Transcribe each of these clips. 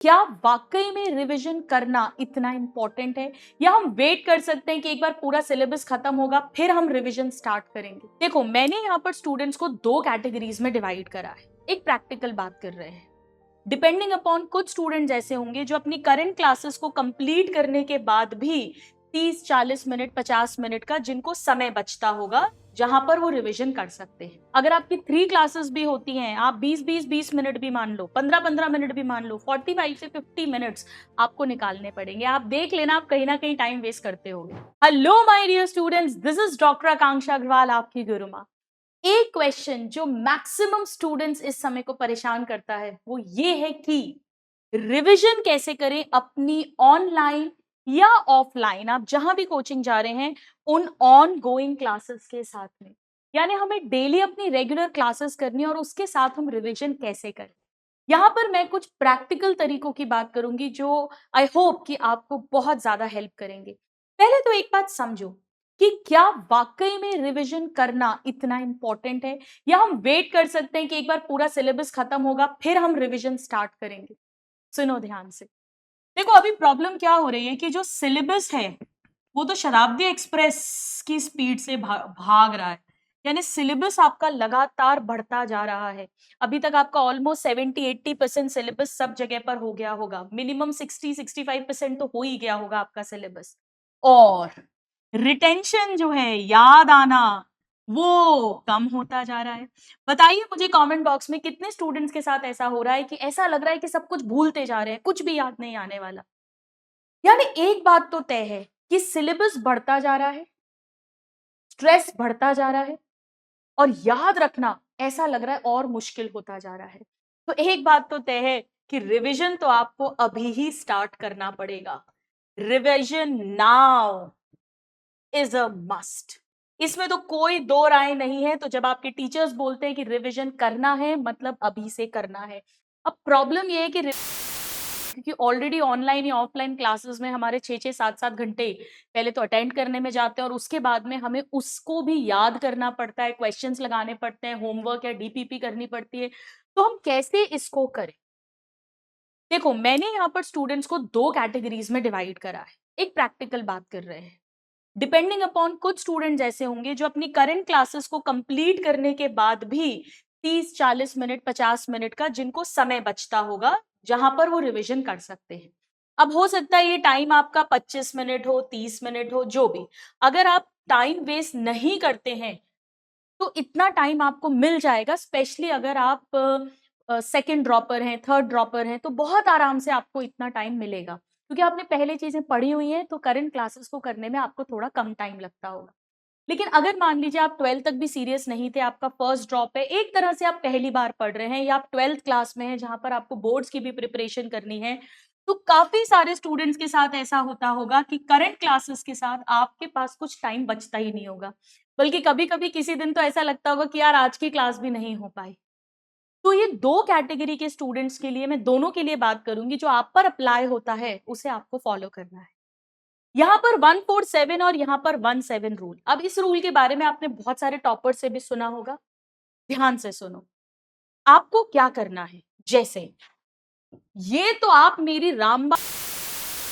क्या वाकई में रिवीजन करना इतना इंपॉर्टेंट है, या हम वेट कर सकते हैं कि एक बार पूरा सिलेबस खत्म होगा फिर हम रिवीजन स्टार्ट करेंगे? देखो, मैंने यहाँ पर स्टूडेंट्स को दो कैटेगरीज में डिवाइड करा है। एक प्रैक्टिकल बात कर रहे हैं। डिपेंडिंग अपॉन कुछ स्टूडेंट्स ऐसे होंगे जो अपनी करंट क्लासेस को कंप्लीट करने के बाद भी 30-40 मिनट 50 मिनट का जिनको समय बचता होगा, जहां पर वो रिवीजन कर सकते हैं। अगर आपकी 3 क्लासेस भी होती हैं, आप 20-20-20 मिनट भी मान लो, 15-15 मिनट भी मान लो, 45 से 50 मिनट्स आपको निकालने पड़ेंगे। आप देख लेना, आप कहीं ना कहीं टाइम वेस्ट करते होगे। Hello my dear students, this is doctor Akanksha Agarwal, आपकी गुरु माँ। एक क्वेश्चन जो मैक्सिमम स्टूडेंट्स इस समय को परेशान करता है वो ये है कि रिवीजन कैसे करें अपनी ऑनलाइन या ऑफलाइन, आप जहां भी कोचिंग जा रहे हैं उन ऑन गोइंग क्लासेस के साथ में। यानी हमें डेली अपनी रेगुलर क्लासेस करनी है और उसके साथ हम रिवीजन कैसे करें। यहाँ पर मैं कुछ प्रैक्टिकल तरीकों की बात करूंगी जो आई होप कि आपको बहुत ज्यादा हेल्प करेंगे। पहले तो एक बात समझो कि क्या वाकई में रिवीजन करना इतना इंपॉर्टेंट है, या हम वेट कर सकते हैं कि एक बार पूरा सिलेबस खत्म होगा फिर हम रिवीजन स्टार्ट करेंगे। सुनो ध्यान से। देखो, अभी प्रॉब्लम क्या हो रही है कि जो सिलेबस है वो तो शताब्दी एक्सप्रेस की स्पीड से भाग रहा है। यानी सिलेबस आपका लगातार बढ़ता जा रहा है। अभी तक आपका ऑलमोस्ट 70-80% सिलेबस सब जगह पर हो गया होगा। मिनिमम 60-65% तो हो ही गया होगा आपका सिलेबस। और रिटेंशन जो है, याद आना, वो कम होता जा रहा है। बताइए मुझे कमेंट बॉक्स में कितने स्टूडेंट्स के साथ ऐसा हो रहा है कि ऐसा लग रहा है कि सब कुछ भूलते जा रहे हैं, कुछ भी याद नहीं आने वाला। यानी एक बात तो तय है कि सिलेबस बढ़ता जा रहा है, स्ट्रेस बढ़ता जा रहा है, और याद रखना ऐसा लग रहा है और मुश्किल होता जा रहा है। तो एक बात तो तय है कि रिवीजन तो आपको अभी ही स्टार्ट करना पड़ेगा। Revision now is a must. इसमें तो कोई दो राय नहीं है। तो जब आपके टीचर्स बोलते हैं कि रिवीजन करना है, मतलब अभी से करना है। अब प्रॉब्लम ये है कि क्योंकि ऑलरेडी ऑनलाइन या ऑफलाइन क्लासेस में हमारे 6-6 7-7 घंटे पहले तो अटेंड करने में जाते हैं, और उसके बाद में हमें उसको भी याद करना पड़ता है, क्वेश्चंस लगाने पड़ते हैं, होमवर्क या डीपीपी करनी पड़ती है। तो हम कैसे इसको करें? देखो, मैंने यहाँ पर स्टूडेंट्स को दो कैटेगरीज में डिवाइड करा है। एक प्रैक्टिकल बात कर रहे हैं। डिपेंडिंग अपॉन कुछ स्टूडेंट्स ऐसे होंगे जो अपनी करंट क्लासेस को कंप्लीट करने के बाद भी 30-40 मिनट 50 मिनट का जिनको समय बचता होगा, जहां पर वो रिवीजन कर सकते हैं। अब हो सकता है ये टाइम आपका 25 मिनट हो, 30 मिनट हो, जो भी। अगर आप टाइम वेस्ट नहीं करते हैं तो इतना टाइम आपको मिल जाएगा। स्पेशली अगर आप सेकंड ड्रॉपर हैं, थर्ड ड्रॉपर हैं, तो बहुत आराम से आपको इतना टाइम मिलेगा, क्योंकि आपने पहले चीजें पढ़ी हुई हैं। तो करंट क्लासेस को करने में आपको थोड़ा कम टाइम लगता होगा। लेकिन अगर मान लीजिए आप 12th तक भी सीरियस नहीं थे, आपका फर्स्ट ड्रॉप है, एक तरह से आप पहली बार पढ़ रहे हैं, या आप 12th क्लास में हैं जहां पर आपको बोर्ड्स की भी प्रिपरेशन करनी है, तो काफी सारे स्टूडेंट्स के साथ ऐसा होता होगा कि करंट क्लासेस के साथ आपके पास कुछ टाइम बचता ही नहीं होगा। बल्कि कभी कभी किसी दिन तो ऐसा लगता होगा कि यार आज की क्लास भी नहीं हो पाई। तो ये दो कैटेगरी के स्टूडेंट्स के लिए मैं दोनों के लिए बात करूंगी। जो आप पर अप्लाई होता है उसे आपको फॉलो करना है। यहाँ पर 147 और यहाँ पर 17 रूल। अब इस रूल के बारे में आपने बहुत सारे टॉपर से भी सुना होगा। ध्यान से सुनो। आपको क्या करना है, जैसे ये तो आप मेरी रामबा,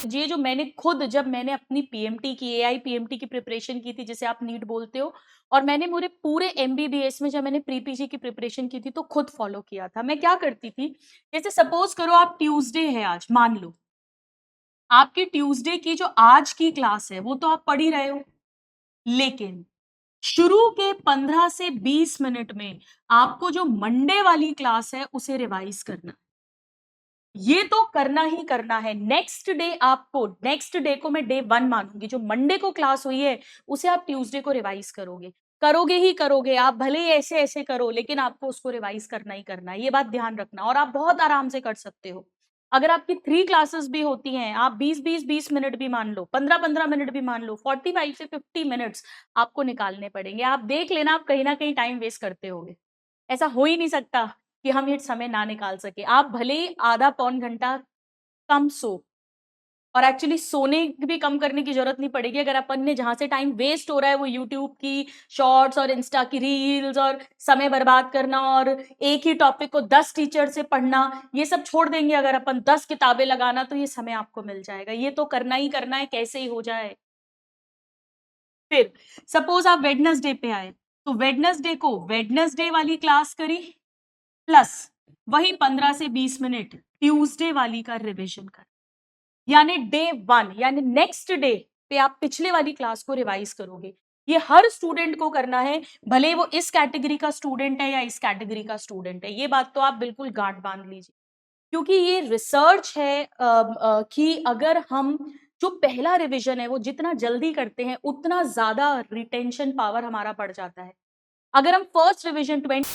ये जो मैंने खुद, जब मैंने अपनी पीएमटी की, एआई पीएमटी की प्रिपरेशन की थी, जिसे आप नीट बोलते हो, और मैंने मेरे पूरे एमबीबीएस में जब मैंने प्री पीजी की प्रिपरेशन की थी तो खुद फॉलो किया था। मैं क्या करती थी, जैसे सपोज करो आप ट्यूसडे है आज, मान लो आपकी ट्यूसडे की जो आज की क्लास है वो तो आप पढ़ ही रहे हो, लेकिन शुरू के 15 से 20 मिनट में आपको जो मंडे वाली क्लास है उसे रिवाइज करना। ये तो करना ही करना है। नेक्स्ट डे आपको, नेक्स्ट डे को मैं डे 1 मानूंगी। जो मंडे को क्लास हुई है उसे आप ट्यूसडे को रिवाइज करोगे, करोगे ही करोगे। आप भले ही ऐसे ऐसे करो, लेकिन आपको उसको रिवाइज करना ही करना है। ये बात ध्यान रखना, और आप बहुत आराम से कर सकते हो। अगर आपकी 3 क्लासेस भी होती हैं, आप 20-20-20 मिनट भी मान लो, 15-15 मिनट भी मान लो, 45 से 50 मिनट्स आपको निकालने पड़ेंगे। आप देख लेना, आप कहीं ना कहीं टाइम वेस्ट करते होगे। ऐसा हो ही नहीं सकता कि हम ये समय ना निकाल सके। आप भले ही आधा पौन घंटा कम सो, और एक्चुअली सोने भी कम करने की ज़रूरत नहीं पड़ेगी अगर अपन ने जहाँ से टाइम वेस्ट हो रहा है वो यूट्यूब की शॉर्ट्स और इंस्टा की रील्स और समय बर्बाद करना और एक ही टॉपिक को 10 टीचर से पढ़ना, ये सब छोड़ देंगे अगर अपन 10 किताबें लगाना तो ये समय आपको मिल जाएगा। ये तो करना ही करना है, कैसे ही हो जाए। फिर सपोज़ आप वेडनेसडे पे आए, तो वेडनेसडे को वेडनेसडे वाली क्लास करी प्लस वही 15 से 20 मिनट ट्यूसडे वाली का रिविज़न कर। यानी डे 1 यानी नेक्स्ट डे पे आप पिछले वाली क्लास को रिवाइज करोगे। ये हर स्टूडेंट को करना है, भले वो इस कैटेगरी का स्टूडेंट है या इस कैटेगरी का स्टूडेंट है। ये बात तो आप बिल्कुल गांठ बांध लीजिए, क्योंकि ये रिसर्च है कि अगर हम जो पहला रिवीजन है वो जितना जल्दी करते हैं उतना ज्यादा रिटेंशन पावर हमारा बढ़ जाता है। अगर हम फर्स्ट रिवीजन 20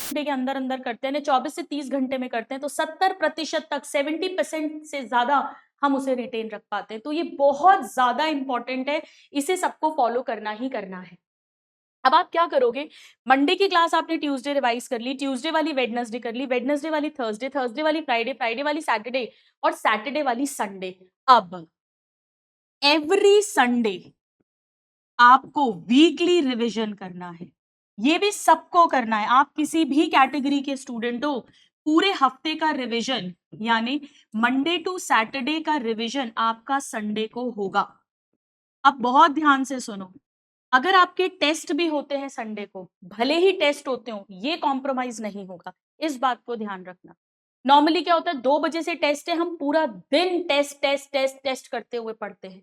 घंटे के अंदर अंदर करते हैं, 24 से 30 घंटे में करते हैं, तो 70% तक 70% से ज्यादा हम उसे रिटेन रख पाते हैं। तो ये बहुत ज्यादा इंपॉर्टेंट है, इसे सबको फॉलो करना ही करना है। अब आप क्या करोगे, मंडे की क्लास आपने ट्यूसडे रिवाइज कर ली, ट्यूसडे वाली वेडनेसडे कर ली, वेडनेसडे वाली थर्सडे, थर्सडे वाली फ्राइडे, फ्राइडे वाली सैटरडे और सैटरडे वाली संडे। अब एवरी संडे आपको वीकली रिवीजन करना है। ये भी सबको करना है, आप किसी भी कैटेगरी के स्टूडेंट हो, पूरे हफ्ते का रिवीजन यानी मंडे टू सैटरडे का रिवीजन आपका संडे को होगा। अब बहुत ध्यान से सुनो, अगर आपके टेस्ट भी होते हैं संडे को, भले ही टेस्ट होते हो, ये कॉम्प्रोमाइज नहीं होगा, इस बात को ध्यान रखना। नॉर्मली क्या होता है, 2 बजे से टेस्ट है, हम पूरा दिन टेस्ट टेस्ट टेस्ट टेस्ट करते हुए पढ़ते हैं,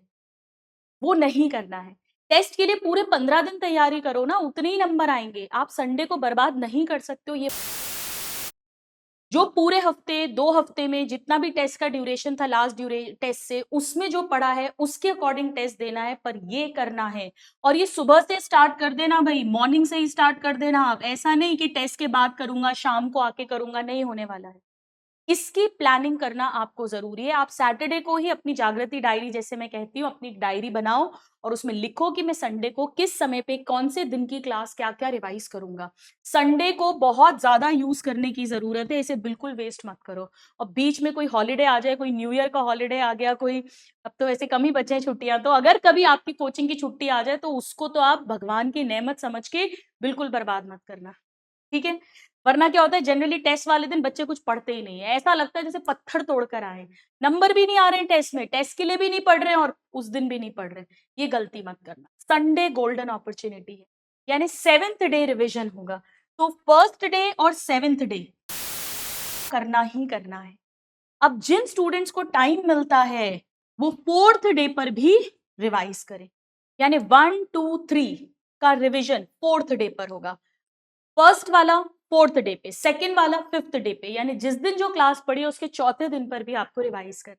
वो नहीं करना है। टेस्ट के लिए पूरे 15 दिन तैयारी करो ना, उतने ही नंबर आएंगे। आप संडे को बर्बाद नहीं कर सकते हो। ये जो पूरे हफ्ते 2 हफ्ते में जितना भी टेस्ट का ड्यूरेशन था लास्ट टेस्ट से, उसमें जो पढ़ा है उसके अकॉर्डिंग टेस्ट देना है, पर ये करना है। और ये सुबह से स्टार्ट कर देना भाई, मॉर्निंग से ही स्टार्ट कर देना। आप ऐसा नहीं कि टेस्ट के बाद करूंगा, शाम को आके करूंगा, नहीं होने वाला है। इसकी प्लानिंग करना आपको ज़रूरी है। आप सैटरडे को ही अपनी जागृति डायरी, जैसे मैं कहती हूँ, अपनी डायरी बनाओ और उसमें लिखो कि मैं संडे को किस समय पे कौन से दिन की क्लास क्या-क्या रिवाइज़ करूँगा। संडे को बहुत ज़्यादा यूज़ करने की ज़रूरत है, इसे बिल्कुल वेस्ट मत करो। और बीच में कोई हॉलिडे आ जाए, कोई न्यू ईयर का हॉलिडे आ गया, कोई अब तो वैसे कम ही बचे हैं छुट्टियाँ, तो अगर कभी आपकी कोचिंग की छुट्टी आ जाए, तो उसको तो आप भगवान की नेमत समझ के बिल्कुल बर्बाद मत करना। ठीक है? वरना क्या होता है, जनरली टेस्ट वाले दिन बच्चे कुछ पढ़ते ही नहीं है। ऐसा लगता है जैसे पत्थर तोड़ कर आए हैं। नंबर भी नहीं आ रहे हैं टेस्ट में, टेस्ट के लिए भी नहीं पढ़ रहे हैं और उस दिन भी नहीं पढ़ रहे हैं। ये गलती मत करना। संडे गोल्डन अपॉर्च्युनिटी है। यानी 7th डे रिवीजन होगा। तो फर्स्ट डे और 7th डे करना ही करना है। अब जिन स्टूडेंट्स को टाइम मिलता है, वो 4th डे पर भी रिवाइज करें। यानी 1, 2, 3 का रिवीजन 4th डे पर होगा। फर्स्ट वाला 4th डे पे, सेकंड वाला 5th डे पे, यानी जिस दिन जो क्लास पढ़ी है उसके चौथे दिन पर भी आपको रिवाइज कर।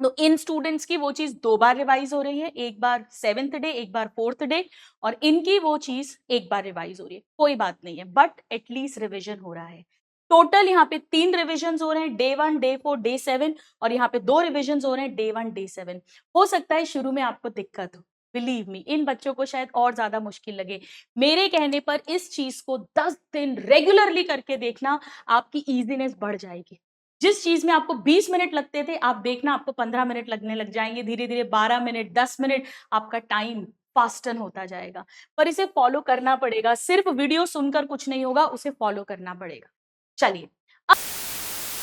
तो इन स्टूडेंट्स की वो चीज 2 बार रिवाइज हो रही है, एक बार 7th डे, एक बार 4th डे, और इनकी वो चीज एक बार रिवाइज हो रही है। कोई बात नहीं है, बट एटलीस्ट रिविजन हो रहा है। टोटल यहाँ पे 3 रिविजन हो रहे हैं, डे 1, डे 4, डे 7, और यहाँ पे 2 रिविजन हो रहे हैं, डे 1, डे 7। हो सकता है शुरू में आपको दिक्कत हो, बिलीव मी, इन बच्चों को शायद और ज्यादा मुश्किल लगे। मेरे कहने पर इस चीज को 10 दिन रेगुलरली करके देखना, आपकी इजीनेस बढ़ जाएगी। जिस चीज में आपको 20 मिनट लगते थे, आप देखना आपको 15 मिनट लगने लग जाएंगे, धीरे धीरे 12 मिनट, 10 मिनट, आपका टाइम फास्टन होता जाएगा। पर इसे फॉलो करना पड़ेगा, सिर्फ वीडियो सुनकर कुछ नहीं होगा, उसे फॉलो करना पड़ेगा। चलिए अब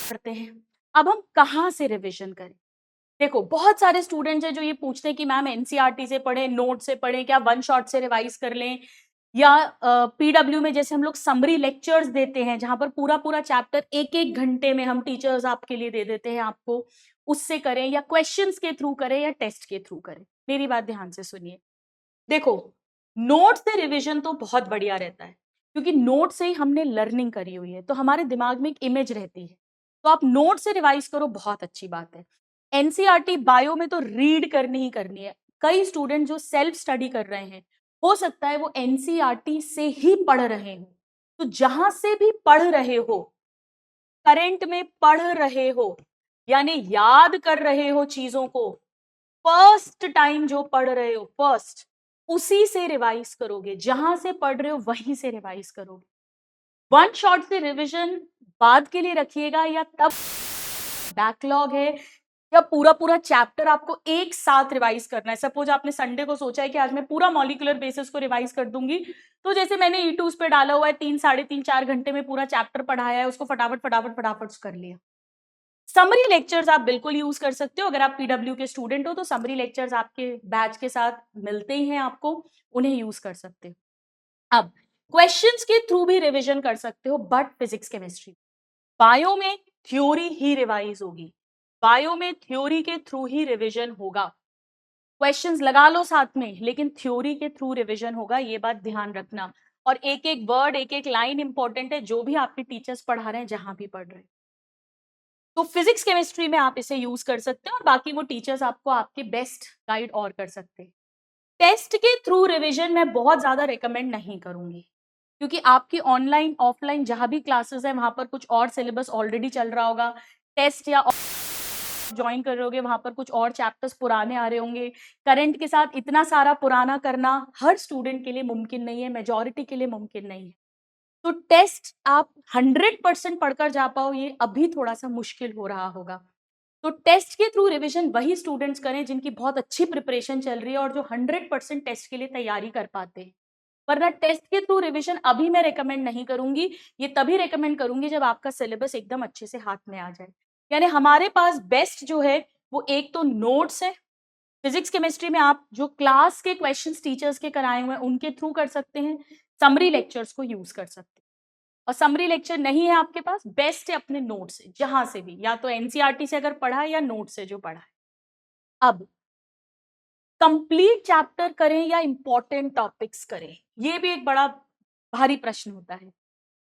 करते हैं, अब हम कहाँ से रिविजन करें। देखो, बहुत सारे स्टूडेंट्स हैं जो ये पूछते हैं कि मैम एनसीईआरटी से पढ़े, नोट से पढ़े, क्या वन शॉट से रिवाइज कर लें, या पीडब्ल्यू में जैसे हम लोग समरी लेक्चर्स देते हैं, जहां पर पूरा पूरा चैप्टर एक एक घंटे में हम टीचर्स आपके लिए दे देते हैं, आपको उससे करें, या क्वेश्चंस के थ्रू करें, या टेस्ट के थ्रू करें। मेरी बात ध्यान से सुनिए। देखो, नोट से रिवीजन तो बहुत बढ़िया रहता है, क्योंकि नोट से ही हमने लर्निंग करी हुई है, तो हमारे दिमाग में एक इमेज रहती है। तो आप नोट से रिवाइज करो, बहुत अच्छी बात है। एनसीईआरटी बायो में तो रीड करनी ही करनी है। कई स्टूडेंट जो सेल्फ स्टडी कर रहे हैं, हो सकता है वो एनसीईआरटी से ही पढ़ रहे हो। तो जहां से भी पढ़ रहे हो, करंट में पढ़ रहे हो, यानी याद कर रहे हो चीजों को, फर्स्ट टाइम जो पढ़ रहे हो, फर्स्ट उसी से रिवाइज करोगे। जहां से पढ़ रहे हो वहीं से रिवाइज करोगे। वन शॉट से रिवीजन बाद के लिए रखिएगा, या तब बैकलॉग है, या पूरा पूरा चैप्टर आपको एक साथ रिवाइज करना है। सपोज आपने संडे को सोचा है कि आज मैं पूरा मॉलिक्यूलर बेसिस को रिवाइज कर दूंगी, तो जैसे मैंने ई2 पे डाला हुआ है 3 साढ़े 3 4 घंटे में पूरा चैप्टर पढ़ाया है, उसको फटाफट फटाफट फटाफट कर लिया। समरी लेक्चर्स आप बिल्कुल यूज कर सकते हो। अगर आप पीडब्ल्यू के स्टूडेंट हो तो समरी लेक्चर्स आपके बैच के साथ मिलते ही हैं आपको, उन्हें यूज कर सकते हो। अब क्वेश्चंस के थ्रू भी रिवीजन कर सकते हो, बट फिजिक्स केमिस्ट्री, बायो में थ्योरी ही रिवाइज होगी, बायो में थ्योरी के थ्रू ही रिवीजन होगा। क्वेश्चंस लगा लो साथ में, लेकिन थ्योरी के थ्रू रिवीजन होगा, ये बात ध्यान रखना। और एक एक वर्ड, एक एक लाइन इंपॉर्टेंट है, जो भी आपके टीचर्स पढ़ा रहे हैं, जहां भी पढ़ रहे हैं। तो फिजिक्स केमिस्ट्री में आप इसे यूज कर सकते हैं, और बाकी वो टीचर्स आपको आपके बेस्ट गाइड और कर सकते हैं। टेस्ट के थ्रू रिवीजन मैं बहुत ज्यादा रिकमेंड नहीं करूंगी, क्योंकि आपकी ऑनलाइन ऑफलाइन जहां भी क्लासेस है वहां पर कुछ और सिलेबस ऑलरेडी चल रहा होगा, टेस्ट या ज्वाइन कर रहे होगे वहां पर कुछ और चैप्टर्स पुराने आ रहे होंगे। करंट के साथ इतना सारा पुराना करना हर स्टूडेंट के लिए मुमकिन नहीं है, मेजॉरिटी के लिए मुमकिन नहीं है। तो टेस्ट आप 100% पढ़कर जा पाओ, ये अभी थोड़ा सा मुश्किल हो रहा होगा। तो टेस्ट के थ्रू रिवीजन वही स्टूडेंट्स करें जिनकी बहुत अच्छी प्रिपरेशन चल रही है और जो 100% टेस्ट के लिए तैयारी कर पाते हैं। वरना टेस्ट के थ्रू रिवीजन अभी मैं रेकमेंड नहीं करूंगी, ये तभी रेकमेंड करूंगी जब आपका सिलेबस एकदम अच्छे से हाथ में आ जाए। यानी हमारे पास बेस्ट जो है वो एक तो नोट्स है। फिजिक्स केमिस्ट्री में आप जो क्लास के क्वेश्चंस टीचर्स के कराए हुए हैं उनके थ्रू कर सकते हैं, समरी लेक्चर्स को यूज कर सकते हैं। और समरी लेक्चर नहीं है आपके पास, बेस्ट है अपने नोट से, जहां से भी, या तो एनसीईआरटी से अगर पढ़ा है या नोट से जो पढ़ा है। अब कंप्लीट चैप्टर करें या इंपॉर्टेंट टॉपिक्स करें, ये भी एक बड़ा भारी प्रश्न होता है।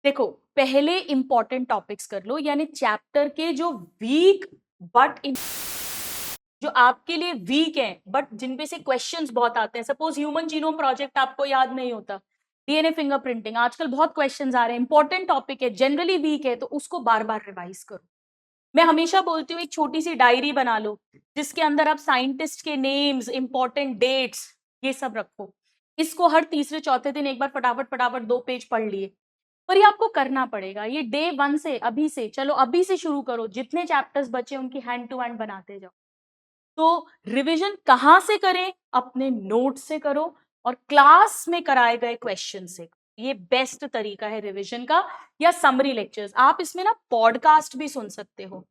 देखो, पहले इंपॉर्टेंट टॉपिक्स कर लो, यानी चैप्टर के जो वीक बट जो आपके लिए वीक है बट जिनपे से क्वेश्चंस बहुत आते हैं। सपोज ह्यूमन जीनोम प्रोजेक्ट आपको याद नहीं होता, डीएनए फिंगरप्रिंटिंग, आजकल बहुत क्वेश्चंस आ रहे हैं, इंपॉर्टेंट टॉपिक है, जनरली वीक है, तो उसको बार बार रिवाइज करो। मैं हमेशा बोलती हूँ एक छोटी सी डायरी बना लो जिसके अंदर आप साइंटिस्ट के नेम्स, इंपॉर्टेंट डेट्स, ये सब रखो। इसको हर तीसरे चौथे दिन एक बार फटाफट फटाफट 2 पेज पढ़ लिए। पर ये आपको करना पड़ेगा, ये डे 1 से, अभी से, चलो अभी से शुरू करो, जितने चैप्टर्स बचे उनकी हैंड टू हैंड बनाते जाओ। तो रिवीजन कहाँ से करें? अपने नोट से करो और क्लास में कराए गए क्वेश्चन से। ये बेस्ट तरीका है रिवीजन का। या समरी लेक्चर्स, आप इसमें ना पॉडकास्ट भी सुन सकते हो।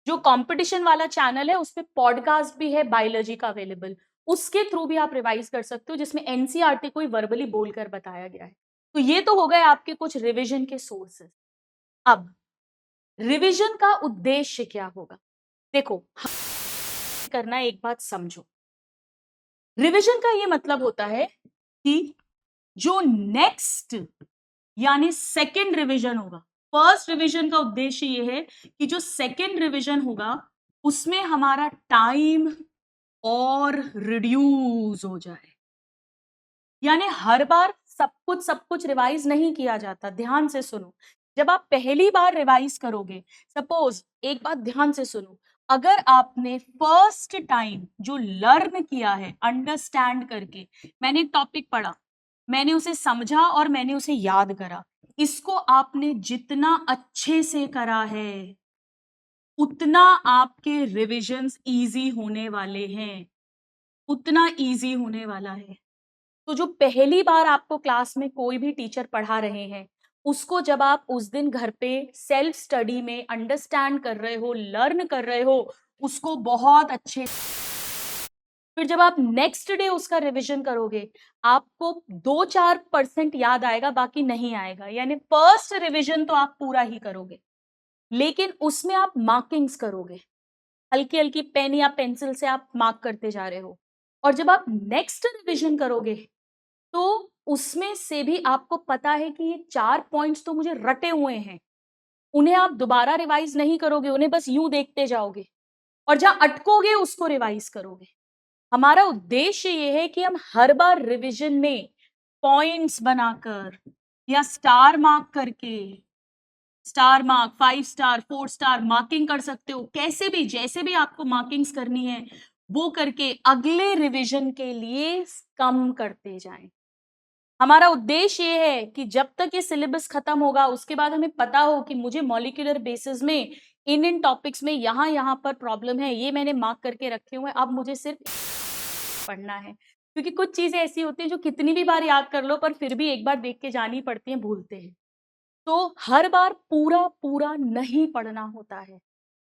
जो कंपटीशन वाला चैनल है उस पे पॉडकास्ट भी है बायोलॉजी का अवेलेबल, उसके थ्रू भी आप रिवाइज कर सकते हो, जिसमें एनसीईआरटी को वर्बली बोलकर बताया गया है। तो ये तो हो गए आपके कुछ रिवीजन के सोर्सेस। अब रिवीजन का उद्देश्य क्या होगा? देखो, करना है, एक बात समझो, रिवीजन का ये मतलब होता है कि जो नेक्स्ट यानी सेकेंड रिवीजन होगा, फर्स्ट रिवीजन का उद्देश्य ये है कि जो सेकेंड रिवीजन होगा उसमें हमारा टाइम और रिड्यूस हो जाए। यानी हर बार सब कुछ रिवाइज नहीं किया जाता। ध्यान से सुनो, जब आप पहली बार रिवाइज करोगे, सपोज एक बात ध्यान से सुनो, अगर आपने फर्स्ट टाइम जो लर्न किया है अंडरस्टैंड करके, मैंने एक टॉपिक पढ़ा, मैंने उसे समझा और मैंने उसे याद करा, इसको आपने जितना अच्छे से करा है उतना आपके रिविजन्स इजी होने वाले हैं, उतना इजी होने वाला है। तो जो पहली बार आपको क्लास में कोई भी टीचर पढ़ा रहे हैं, उसको जब आप उस दिन घर पे सेल्फ स्टडी में अंडरस्टैंड कर रहे हो, लर्न कर रहे हो, उसको बहुत अच्छे, फिर जब आप नेक्स्ट डे उसका रिवीजन करोगे, आपको 2-4% याद आएगा, बाकी नहीं आएगा। यानी फर्स्ट रिवीजन तो आप पूरा ही करोगे, लेकिन उसमें आप मार्किंग्स करोगे, हल्की हल्की पेन या पेंसिल से आप मार्क करते जा रहे हो। और जब आप नेक्स्ट रिवीजन करोगे तो उसमें से भी आपको पता है कि ये 4 पॉइंट्स तो मुझे रटे हुए हैं, उन्हें आप दोबारा रिवाइज नहीं करोगे, उन्हें बस यूं देखते जाओगे और जहां अटकोगे उसको रिवाइज करोगे। हमारा उद्देश्य ये है कि हम हर बार रिवीजन में पॉइंट्स बनाकर या स्टार मार्क करके, star mark, 5 star, 4 star marking कर सकते हो, कैसे भी जैसे भी आपको मार्किंग्स करनी है वो करके अगले रिवीजन के लिए कम करते जाएं। हमारा उद्देश्य ये है कि जब तक ये सिलेबस खत्म होगा उसके बाद हमें पता हो कि मुझे मॉलिक्यूलर बेसिस में इन टॉपिक्स में यहाँ पर प्रॉब्लम है, ये मैंने मार्क करके रखे हुए हैं, अब मुझे सिर्फ पढ़ना है। क्योंकि कुछ चीज़ें ऐसी होती हैं जो कितनी भी बार याद कर लो पर फिर भी एक बार देख के जानी पड़ती हैं, भूलते हैं। तो हर बार पूरा नहीं पढ़ना होता है।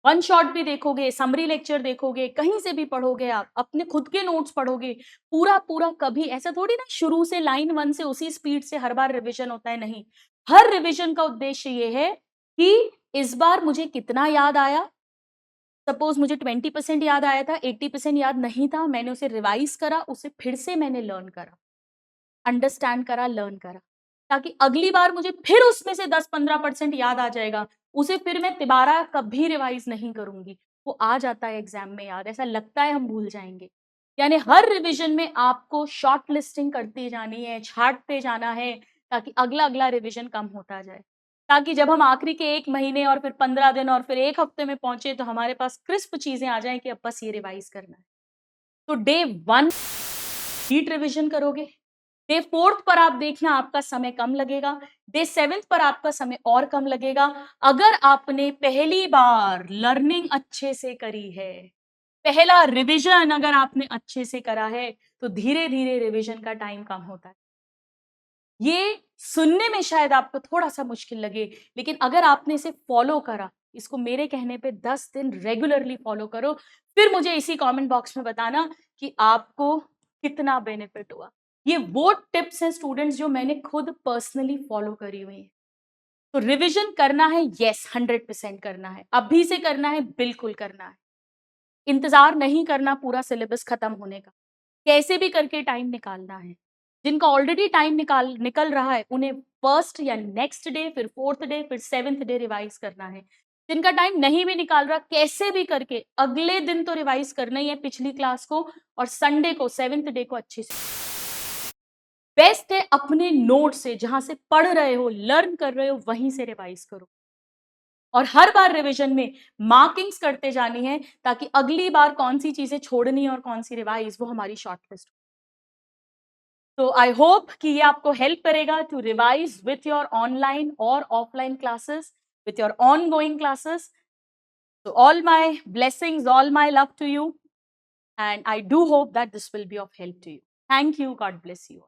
वन शॉट भी देखोगे, समरी लेक्चर देखोगे, कहीं से भी पढ़ोगे आप, अपने खुद के नोट्स पढ़ोगे, पूरा कभी ऐसा थोड़ी ना शुरू से लाइन 1 से उसी स्पीड से हर बार रिविज़न होता है, नहीं। हर रिविज़न का उद्देश्य ये है कि इस बार मुझे कितना याद आया, सपोज़ मुझे 20% याद आया था, 80% याद नहीं था, मैंने उसे रिवाइज़ करा, उसे फिर से मैंने लर्न करा, अंडरस्टैंड करा, लर्न करा, ताकि अगली बार मुझे फिर उसमें से 10-15% याद आ जाएगा, उसे फिर मैं तिबारा कभी रिवाइज़ नहीं करूँगी। वो आ जाता है एग्ज़ाम में याद, ऐसा लगता है हम भूल जाएँगे। यानी हर रिविज़न में आपको शॉर्ट लिस्टिंग करती जानी है, छाँटते जाना है, ताकि अगला-अगला रिविज़न कम होता जाए। ताकि जब हम आखिरी के 1 महीने और फिर 15 दिन और फिर 1 हफ्ते में पहुँचे, तो हमारे पास क्रिस्प चीज़ें आ जाएँ कि अब बस ये रिवाइज़ करना है। तो डे 1 हीट रिविज़न करोगे, डे 4th पर आप देखना आपका समय कम लगेगा, डे 7th पर आपका समय और कम लगेगा। अगर आपने पहली बार लर्निंग अच्छे से करी है, पहला रिविज़न अगर आपने अच्छे से करा है, तो धीरे-धीरे रिविज़न का टाइम कम होता है। ये सुनने में शायद आपको थोड़ा-सा मुश्किल लगे, लेकिन अगर आपने इसे फ़ॉलो करा, इसको मेरे कहने पे 10 दिन रेगुलरली फ़ॉलो करो, फिर मुझे इसी कमेंट बॉक्स में बताना कि आपको कितना बेनिफिट हुआ। ये वो टिप्स हैं स्टूडेंट्स जो मैंने खुद पर्सनली फ़ॉलो करी हुई हैं। तो रिविज़न करना है, येस 100% करना है। अभी से करना है, बिल्कुल करना है। इंतज़ार नहीं करना पूरा सिलेबस खत्म होने का। कैसे भी करके टाइम निकालना है। जिनका ऑलरेडी टाइम निकल रहा है, उन्हें फर्स्ट या नेक्स्ट डे, फिर 4th डे, फिर 7th डे रिवाइज़ करना है। जिनका टाइम नहीं भी निकाल रहा, कैसे भी करके अगले दिन तो रिवाइज़ करना ही है पिछली क्लास को, और संडे को 7th डे को अच्छे से। बेस्ट है अपने नोट से, जहाँ से पढ़ रहे हो, लर्न कर रहे हो, वहीं से रिवाइज़ करो। और हर बार रिवीजन में मार्किंग्स करते जानी है, ताकि अगली बार कौन-सी चीज़ें छोड़नी है और कौन-सी रिवाइज़, वो हमारी शॉर्ट लिस्ट। तो आई होप कि ये आपको हेल्प करेगा to revise with your online और offline classes, with your ongoing classes. So all my blessings, all my love to you, and I do hope that this will be of help to you. Thank you. God bless you.